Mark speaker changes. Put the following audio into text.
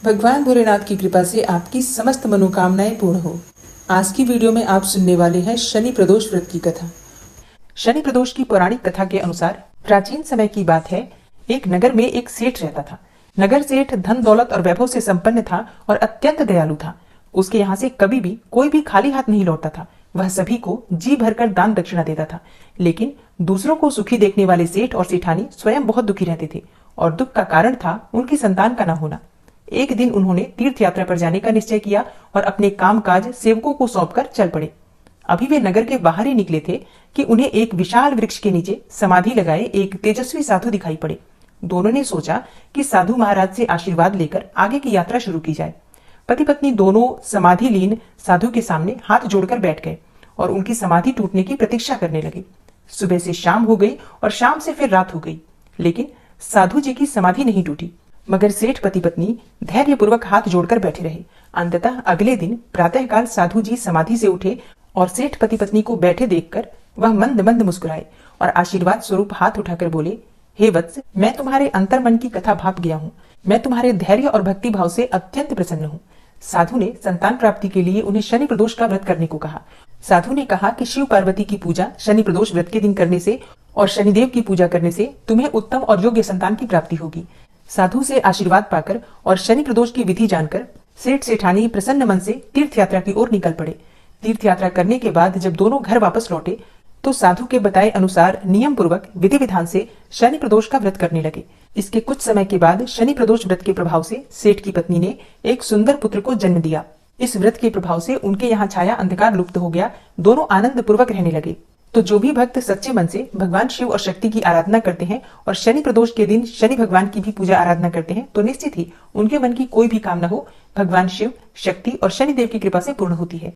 Speaker 1: भगवान भोलेनाथ की कृपा से आपकी समस्त मनोकामनाएं पूर्ण हो। आज की वीडियो में आप सुनने वाले हैं शनि प्रदोष व्रत की कथा। शनि प्रदोष की पौराणिक कथा के अनुसार प्राचीन समय की बात है। एक नगर में एक सेठ रहता था। नगर सेठ धन दौलत और वैभव से संपन्न था और अत्यंत दयालु था। उसके यहाँ से कभी भी कोई भी खाली हाथ नहीं लौटता था। वह सभी को जी भरकर दान दक्षिणा देता था। लेकिन दूसरों को सुखी देखने वाले सेठ और सेठानी स्वयं बहुत दुखी रहते थे और दुख का कारण था उनकी संतान का न होना। एक दिन उन्होंने तीर्थ यात्रा पर जाने का निश्चय किया और अपने कामकाज सेवकों को सौंपकर चल पड़े। अभी वे नगर के बाहर ही निकले थे कि उन्हें एक विशाल वृक्ष के नीचे समाधि लगाए एक तेजस्वी साधु दिखाई पड़े। दोनों ने सोचा कि साधु महाराज से आशीर्वाद लेकर आगे की यात्रा शुरू की जाए। पति पत्नी दोनों समाधि लीन साधु के सामने हाथ जोड़कर बैठ गए और उनकी समाधि टूटने की प्रतीक्षा करने लगे। सुबह से शाम हो गई और शाम से फिर रात हो गई, लेकिन साधु जी की समाधि नहीं टूटी। मगर सेठ पति पत्नी धैर्यपूर्वक हाथ जोड़कर बैठे रहे। अंततः अगले दिन प्रातःकाल साधु जी समाधि से उठे और सेठ पति पत्नी को बैठे देखकर वह मंद मंद मुस्कुराए और आशीर्वाद स्वरूप हाथ उठाकर बोले, हे वत्स, मैं तुम्हारे अंतर्मन की कथा भाप गया हूँ। मैं तुम्हारे धैर्य और भक्ति भाव से अत्यंत प्रसन्न हूँ। साधु ने संतान प्राप्ति के लिए उन्हें शनि प्रदोष का व्रत करने को कहा। साधु ने कहा कि शिव पार्वती की पूजा शनि प्रदोष व्रत के दिन करने से और शनिदेव की पूजा करने से तुम्हें उत्तम और योग्य संतान की प्राप्ति होगी। साधु से आशीर्वाद पाकर और शनि प्रदोष की विधि जानकर सेठ सेठानी प्रसन्न मन से तीर्थ यात्रा की ओर निकल पड़े। तीर्थ यात्रा करने के बाद जब दोनों घर वापस लौटे तो साधु के बताए अनुसार नियम पूर्वक विधि विधान से शनि प्रदोष का व्रत करने लगे। इसके कुछ समय के बाद शनि प्रदोष व्रत के प्रभाव से सेठ की पत्नी ने एक सुंदर पुत्र को जन्म दिया। इस व्रत के प्रभाव से उनके यहाँ छाया अंधकार लुप्त हो गया। दोनों आनंद पूर्वक रहने लगे। तो जो भी भक्त सच्चे मन से भगवान शिव और शक्ति की आराधना करते हैं और शनि प्रदोष के दिन शनि भगवान की भी पूजा आराधना करते हैं तो निश्चित ही उनके मन की कोई भी कामना हो भगवान शिव, शक्ति और शनिदेव की कृपा से पूर्ण होती है।